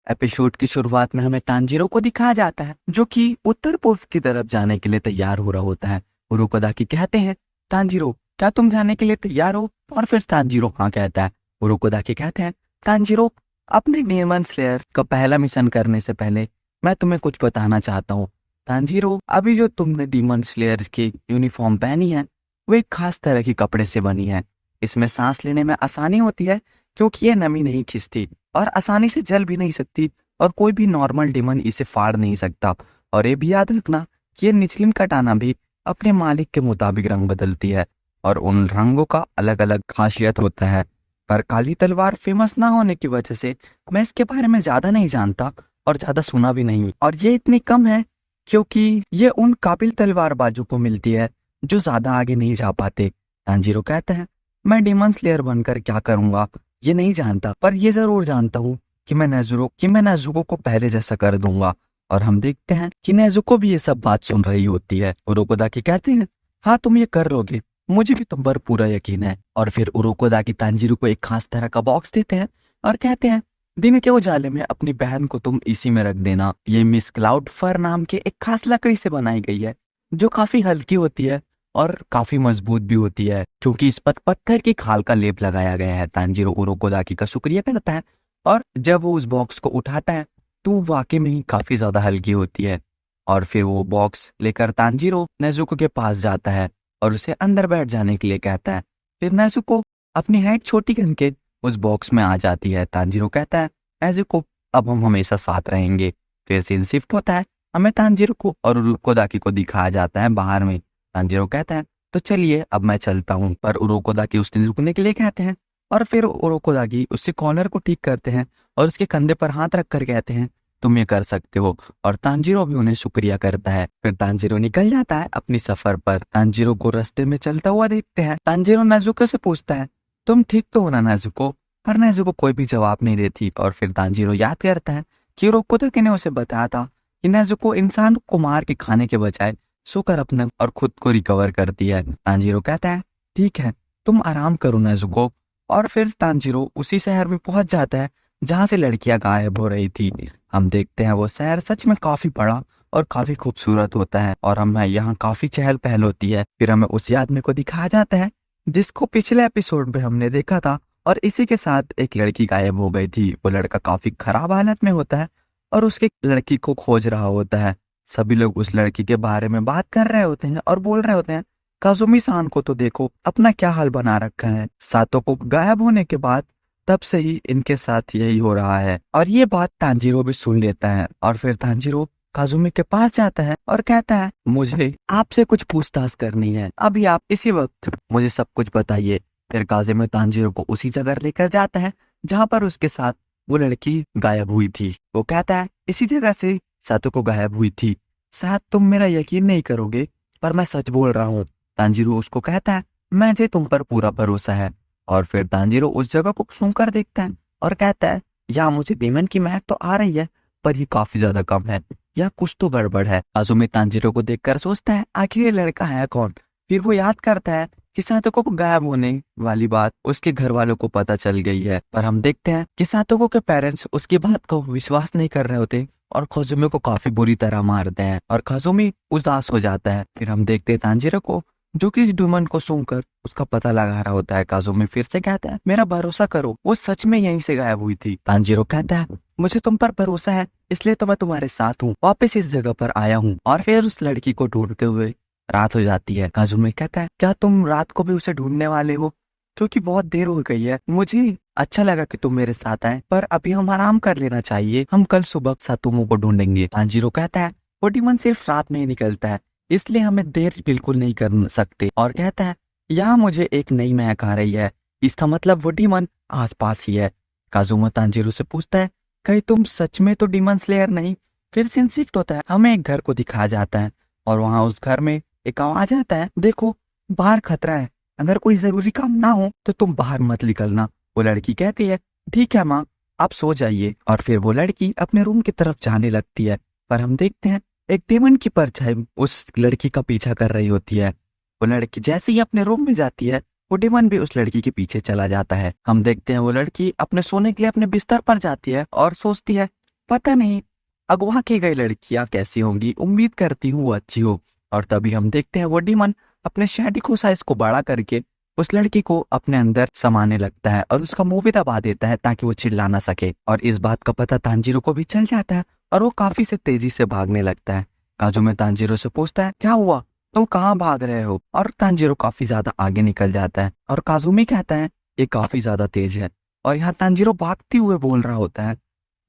Episode की शुरुआत में हमें तांजीरो को दिखाया जाता है जो कि उत्तर पूर्व की तरफ जाने के लिए तैयार हो रहा होता है। उरोकोदाकी कहते हैं, तांजीरो क्या तुम जाने के लिए तैयार हो? और फिर तांजीरो हाँ कहता है। उरोकोदाकी कहते हैं, तांजीरो अपने डेमन स्लेयर का पहला मिशन करने से पहले मैं तुम्हें कुछ बताना चाहता हूँ। तांजीरो, अभी जो तुमने डीमन स्लेयर की यूनिफॉर्म पहनी है वो एक खास तरह की कपड़े से बनी है। इसमें सांस लेने में आसानी होती है क्योंकि ये नमी नहीं खींचती और आसानी से जल भी नहीं सकती और कोई भी नॉर्मल डेमन इसे फाड़ नहीं सकता। और ये भी याद रखना कि ये निचलिन कटाना भी अपने मालिक के मुताबिक रंग बदलती है और उन रंगों का अलग अलग खासियत होता है। पर काली तलवार फेमस ना होने की वजह से मैं इसके बारे में ज्यादा नहीं जानता और ज्यादा सुना भी नहीं। और ये इतनी कम है क्योंकि ये उन काबिल तलवारबाजों को मिलती है जो ज्यादा आगे नहीं जा पाते। तांजीरो कहता है, मैं डेमन स्लेयर बनकर क्या करूंगा ये नहीं जानता, पर ये जरूर जानता हूँ कि मैं नेजुको को पहले जैसा कर दूंगा। और हम देखते हैं कि नेजुको भी ये सब बात सुन रही होती है। उरोकोदाकी कहते हैं, हाँ तुम ये कर लोगे, मुझे भी तुम पर पूरा यकीन है। और फिर उरोकोदाकी तांजीरो को एक खास तरह का बॉक्स देते हैं और कहते हैं, दिन के उजाले में अपनी बहन को तुम इसी में रख देना। ये मिस क्लाउड फर नाम के एक खास लकड़ी से बनाई गई है जो काफी हल्की होती है और काफी मजबूत भी होती है क्योंकि इस पर पत्थर की खाल का लेप लगाया गया है। तांजीरो उरोकोदाकी का शुक्रिया करता है और जब वो उस बॉक्स को उठाता है तो वो वाकई में ही काफी ज्यादा हल्की होती है। और फिर वो बॉक्स लेकर तांजीरो नेजुको के पास जाता है और उसे अंदर बैठ जाने के लिए कहता है। फिर नेजुको अपनी हाइट छोटी करके उस बॉक्स में आ जाती है। तांजीरो कहता है, नेजुको अब हम हमेशा साथ रहेंगे। फिर सीन शिफ्ट होता है, हमें तांजीरो को और उरोकोदाकी को दिखाया जाता है बाहर में। तांजीरो कहता है, तो चलिए अब मैं चलता हूँ। पर उरोकोदाकी उसने रुकने के लिए कहते हैं और फिर उरोकोदाकी उसके कॉलर को ठीक करते हैं और उसके कंधे पर हाथ रखकर कहते हैं, तुम ये कर सकते हो। और तांजीरो भी उन्हें शुक्रिया करता है। फिर तांजीरो निकल जाता है अपनी सफर पर। तांजीरो को रास्ते में चलता हुआ देखते हैं। तांजीरो नेजुको से पूछता है, तुम ठीक तो हो ना नेजुको? पर नेजुको कोई भी जवाब नहीं देती। और फिर तांजीरो याद करता है कि उरोकोदाकी ने उसे बताया था कि नेजुको इंसान को मार के खाने के बजाय सोकर अपने और खुद को रिकवर करती है। तांजीरो कहता है, ठीक है तुम आराम करो नेजुको। और फिर तांजीरो उसी शहर में पहुंच जाता है जहां से लड़कियां गायब हो रही थी। हम देखते हैं वो शहर सच में काफी बड़ा और काफी खूबसूरत होता है और हमें यहाँ काफी चहल पहल होती है। फिर हमें उस आदमी को दिखाया जाता है जिसको पिछले एपिसोड में हमने देखा था और इसी के साथ एक लड़की गायब हो गई थी। वो लड़का काफी खराब हालत में होता है और उसके लड़की को खोज रहा होता है। सभी लोग उस लड़की के बारे में बात कर रहे होते हैं और बोल रहे होते हैं, काजुमी सान को तो देखो अपना क्या हाल बना रखा है। सातो को गायब होने के बाद तब से ही इनके साथ यही हो रहा है। और ये बात तांजीरो भी सुन लेता है और फिर तांजीरो काजुमी के पास जाता है और कहता है, मुझे आपसे कुछ पूछताछ करनी है, अभी आप इसी वक्त मुझे सब कुछ बताइए। फिर काजुमी तांजीरो को उसी जगह लेकर जाता है जहाँ पर उसके साथ वो लड़की गायब हुई थी। वो कहता है, इसी जगह से सातो को गायब हुई थी। शायद तुम मेरा यकीन नहीं करोगे पर मैं सच बोल रहा हूँ। तांजीरो उसको कहता है, मुझे तुम पर पूरा भरोसा है। और फिर तांजीरो उस जगह को सूंघकर देखता है और कहता है, यहाँ मुझे डेमन की महक तो आ रही है पर ये काफी ज्यादा कम है, या कुछ तो गड़बड़ है। काजुमी तांजीरो को देखकर सोचता है, आखिर ये लड़का है कौन? फिर वो याद करता है कि सातोको को गायब होने वाली बात उसके घर वालों को पता चल गई है। पर हम देखते हैं कि सातोको के पेरेंट्स उसकी बात को विश्वास नहीं कर रहे होते और काजुमी को काफी बुरी तरह मारते हैं और काजुमी उदास हो जाता है। फिर हम देखते हैं तांजीरो को जो कि इस डूमन को सूंघकर उसका पता लगा रहा होता है। काजुमी फिर से कहता है, मेरा भरोसा करो, वो सच में यहीं से गायब हुई थी। तांजीरो कहता है, मुझे तुम पर भरोसा है इसलिए तो मैं तुम्हारे साथ हूँ, वापस इस जगह पर आया हूँ। और फिर उस लड़की को ढूंढते हुए रात हो जाती है। काजुमी कहता है, क्या तुम रात को भी उसे ढूंढने वाले हो? क्योंकि बहुत देर हो गई है। मुझे अच्छा लगा कि तुम मेरे साथ आए पर अभी हम आराम कर लेना चाहिए, हम कल सुबह सातोमो को ढूंढेंगे। तांजीरो कहता है, वो डीमन सिर्फ रात में ही निकलता है इसलिए हमें देर बिल्कुल नहीं कर सकते। और कहता है, यहाँ मुझे एक नई महक आ रही है, इसका मतलब वो डीमन आसपास ही है। काजुमा तांजीरो से पूछता है, कहीं तुम सच में तो डीमन स्लेयर नहीं? फिर सीन शिफ्ट होता है, हमें एक घर को दिखाया जाता है और वहाँ उस घर में एक आवाज आता है, देखो बाहर खतरा है, अगर कोई जरूरी काम ना हो तो तुम बाहर मत निकलना। वो लड़की कहती है, ठीक है माँ आप सो जाइए। और फिर वो लड़की अपने रूम की तरफ जाने लगती है पर हम देखते हैं एक डेमन की परछाई उस लड़की का पीछा कर रही होती है। वो लड़की जैसे ही अपने रूम में जाती है वो डेमन भी उस लड़की के पीछे चला जाता है। हम देखते हैं वो लड़की अपने सोने के लिए अपने बिस्तर पर जाती है और सोचती है, पता नहीं अगवा की गई लड़कियां कैसी होंगी, उम्मीद करती हूँ वो अच्छी हो। और तभी हम देखते हैं वो डीमन अपने शैडिको साइज को बड़ा करके उस लड़की को अपने अंदर समाने लगता है और उसका मुंह भी दबा देता है ताकि वो चिल्ला ना सके। और इस बात का पता तांजीरो को भी चल जाता है और वो काफी से तेजी से भागने लगता है। काजुमे तांजीरो से पूछता है क्या हुआ, तुम कहाँ भाग रहे हो? और तांजीरो काफी ज्यादा आगे निकल जाता है और काजुमी कहता है ये काफी ज्यादा तेज है। और यहाँ तांजीरो भागते हुए बोल रहा होता है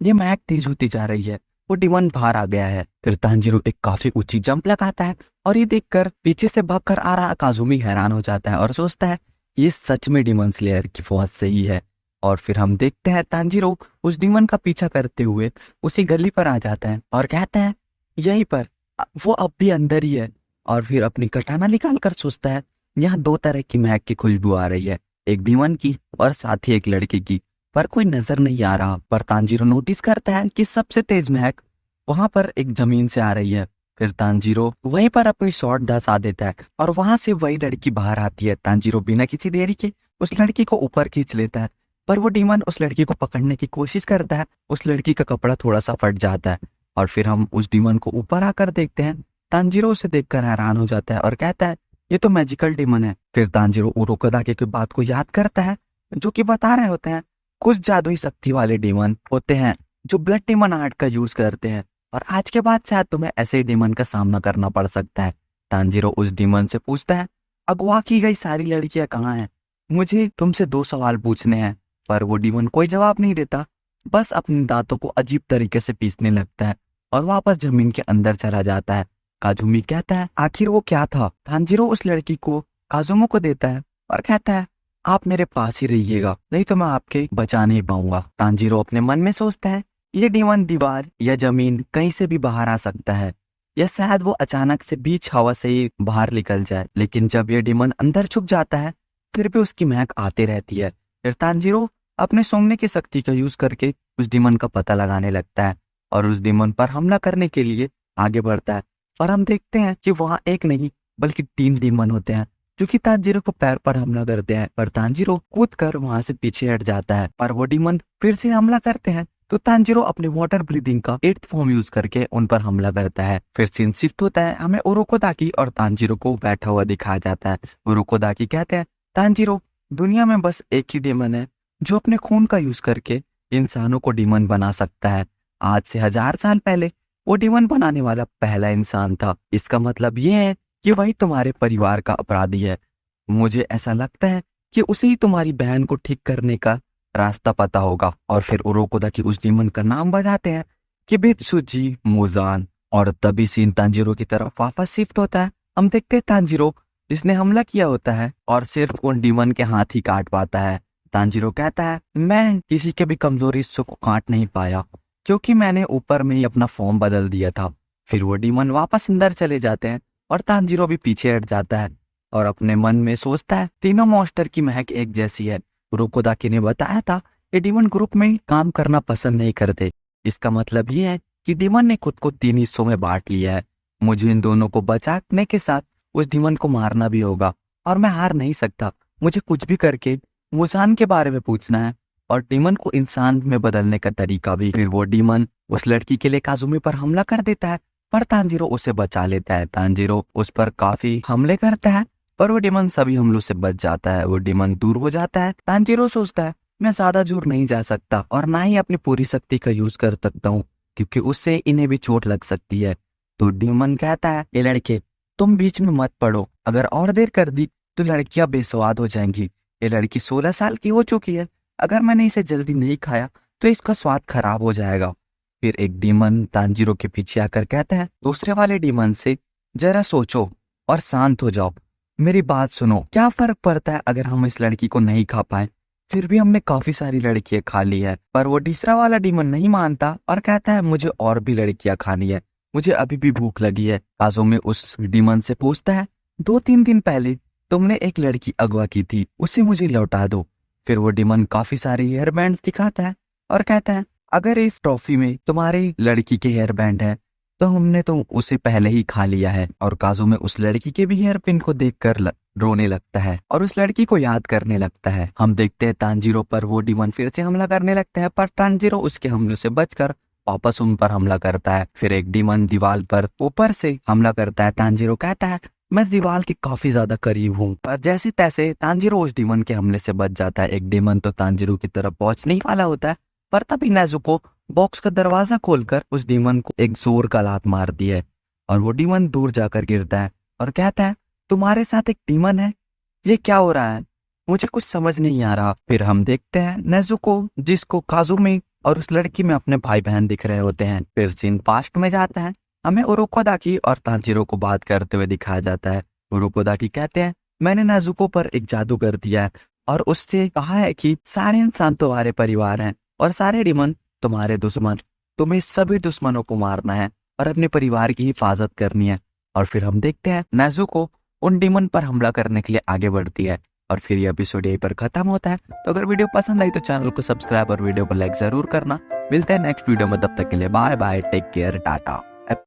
ये महक तेज होती जा रही है, वो डीमन बाहर आ गया है। फिर तांजीरो एक काफी ऊंची जंप लगाता है और ये देखकर पीछे से भागकर आ रहा काजुमी हैरान हो जाता है और सोचता है ये सच में डीमन स्लेयर की फौज सही है। और फिर हम देखते हैं तांजीरो उस डीमन का पीछा करते हुए उसी गली पर आ जाता है और कहता है यहीं पर वो अब भी अंदर ही है। और फिर अपनी कटाना निकाल कर सोचता है यहाँ 2 तरह की महक की खुशबू आ रही है, एक डीमन की और साथ ही एक लड़के की, पर कोई नजर नहीं आ रहा। पर तांजीरो नोटिस करता है कि सबसे तेज महक वहां पर एक जमीन से आ रही है। फिर तांजीरो वहीं पर अपनी शॉट धंसा देता है और वहां से वही लड़की बाहर आती है। तांजीरो बिना किसी देरी के उस लड़की को ऊपर खींच लेता है, पर वो डीमन उस लड़की को पकड़ने की कोशिश करता है। उस लड़की का कपड़ा थोड़ा सा फट जाता है और फिर हम उस डीमन को ऊपर आकर देखते हैं। तांजीरो उसे देखकर हैरान हो जाता है और कहता है ये तो मैजिकल डीमन है। फिर तांजीरो उरोकोदाके की बात को याद करता है जो कि बता रहे होते हैं कुछ जादुई शक्ति वाले डीमन होते हैं जो ब्लड डीमन आर्ट का यूज करते हैं और आज के बाद शायद तुम्हें ऐसे डीमन का सामना करना पड़ सकता है। तांजीरो उस डीमन से पूछता है अगवा की गई सारी लड़कियां कहाँ हैं, मुझे तुमसे 2 सवाल पूछने हैं। पर वो डीमन कोई जवाब नहीं देता, बस अपने दांतों को अजीब तरीके से पीसने लगता है और वापस जमीन के अंदर चला जाता है। काजुमी कहता है आखिर वो क्या था? तांजीरो उस लड़की को काजुमो को देता है और कहता है आप मेरे पास ही रहिएगा, नहीं तो मैं आपके बचा नहीं पाऊंगा। तांजीरो अपने मन में सोचता है ये डीमन दीवार या जमीन कहीं से भी बाहर आ सकता है या शायद वो अचानक से बीच हवा से ही बाहर निकल जाए। लेकिन जब ये डीमन अंदर छुप जाता है फिर भी उसकी महक आती रहती है। फिर तांजीरो अपने सूंघने की शक्ति का यूज करके उस डीमन का पता लगाने लगता है और उस डीमन पर हमला करने के लिए आगे बढ़ता है। और हम देखते हैं कि वहां एक नहीं बल्कि 3 डीमन होते हैं जो कि तांजीरो को पैर पर हमला करते हैं। पर तांजीरो कूद कर वहां से पीछे हट जाता है, पर वो डीमन फिर से हमला करते हैं तो तांजीरो अपने वाटर ब्रीदिंग का 8th फॉर्म यूज करके उन पर हमला करता है। फिर सीन शिफ्ट होता है, हमें उरोकोदाकी और तांजीरो को बैठा हुआ दिखाया जाता है। उरोकोदाकी कहते हैं तांजीरो दुनिया में बस एक ही डीमन है जो अपने खून का यूज करके इंसानों को डीमन बना सकता है। आज से 1000 साल पहले वो डीमन बनाने वाला पहला इंसान था। इसका मतलब ये है कि वही तुम्हारे परिवार का अपराधी है। मुझे ऐसा लगता है कि उसे ही तुम्हारी बहन को ठीक करने का रास्ता पता होगा। और फिर उरोकोदाकी उस डीमन का नाम बताते हैं कि बित्सुजी मोजान। और तभी सीन तांजीरो की तरफ वापस शिफ्ट होता है। हम देखते हैं तांजीरो जिसने हमला किया होता है और सिर्फ उन डीमन के हाथ ही काट पाता है। तांजीरो कहता है मैं किसी के भी कमजोर हिस्सों को काट नहीं पाया क्योंकि मैंने ऊपर में ही अपना फॉर्म बदल दिया था। फिर वो डीमन वापस अंदर चले जाते हैं और तांजीरो भी पीछे हट जाता है और अपने मन में सोचता है तीनों मॉन्स्टर की महक एक जैसी है। उरोकोदाकी ने बताया था ये डीमन ग्रुप में काम करना पसंद नहीं करते। इसका मतलब ये है कि डीमन ने खुद को 3 हिस्सों में बांट लिया है। मुझे इन दोनों को बचाने के साथ उस डीमन को मारना भी होगा और मैं हार नहीं सकता। मुझे कुछ भी करके मुजान के बारे में पूछना है और डीमन को इंसान में बदलने का तरीका भी। फिर वो डीमन उस लड़की के लिए काजुमी पर हमला कर देता है पर तांजीरो उसे बचा लेता है। तांजीरो उस पर काफी हमले करता है पर वो डीमन सभी हमलों से बच जाता है। वो डीमन दूर हो जाता है। तांजीरो सोचता है मैं ज्यादा दूर नहीं जा सकता और ना ही अपनी पूरी शक्ति का यूज कर सकता हूँ क्योंकि उससे इन्हें भी चोट लग सकती है। तो डीमन कहता है ये लड़के तुम बीच में मत पड़ो, अगर और देर कर दी तो लड़कियां बेस्वाद हो जाएंगी। ये लड़की 16 साल की हो चुकी है, अगर मैंने इसे जल्दी नहीं खाया तो इसका स्वाद खराब हो जाएगा। फिर एक डीमन तांजीरो के पीछे आकर कहता है दूसरे वाले डीमन से जरा सोचो और शांत हो जाओ, मेरी बात सुनो। क्या फर्क पड़ता है अगर हम इस लड़की को नहीं खा पाए? फिर भी हमने काफी सारी लड़कियां खा ली है। पर वो तीसरा वाला डीमन नहीं मानता और कहता है मुझे और भी लड़कियां खानी है, मुझे अभी भी भूख लगी है। काजुमी उस डीमन से पूछता है 2-3 दिन पहले तुमने एक लड़की अगवा की थी, उसे मुझे लौटा दो। फिर वो डीमन काफी सारे हेयर बैंड दिखाता है और कहता है अगर इस ट्रॉफी में तुम्हारी लड़की के हेयर बैंड है तो हमने तो उसे पहले ही खा लिया है। और काजुमी उस लड़की के भी हेयर पिन को देखकर रोने लगता है और उस लड़की को याद करने लगता है। हम देखते हैं तांजीरो पर वो डीमन फिर से हमला करने लगता है पर तांजीरो उसके हमले से बचकर वापस उन पर हमला करता है। फिर एक डीमन दीवार पर ऊपर से हमला करता है। तांजीरो कहता है मैं इस दीवार के काफी ज्यादा करीब हूँ, पर जैसे तैसे तांजीरो उस डीमन के हमले से बच जाता है। एक डीमन तो तांजीरो की तरफ पहुंचने ही वाला होता है, पर तभी नेजुको बॉक्स का दरवाजा खोलकर उस डीमन को एक जोर का लात मारती है और वो डीमन दूर जाकर गिरता है और कहता है तुम्हारे साथ एक डीमन है, ये क्या हो रहा है, मुझे कुछ समझ नहीं आ रहा। फिर हम देखते हैं नेजुको जिसको काजुमी और उस लड़की में अपने भाई बहन दिख रहे होते हैं। फिर सीन पास्ट में जाता है, हमें उरोकोदाकी और तांजीरो को बात करते हुए दिखाया जाता है। उरोकोदाकी कहते हैं मैंने नेजुको पर एक जादू कर दिया है और उससे कहा है कि सारे इंसान तुम्हारे परिवार हैं और सारे डीमन तुम्हारे दुश्मन, तुम्हें सभी दुश्मनों को मारना है और अपने परिवार की हिफाजत करनी है। और फिर हम देखते हैं नेजुको उन डीमन पर हमला करने के लिए आगे बढ़ती है और फिर ये एपिसोड यहीं पर खत्म होता है। तो अगर वीडियो पसंद आई तो चैनल को सब्सक्राइब और वीडियो को लाइक जरूर करना। मिलते हैं नेक्स्ट वीडियो में, तब तक के लिए bye bye, take care, Tata.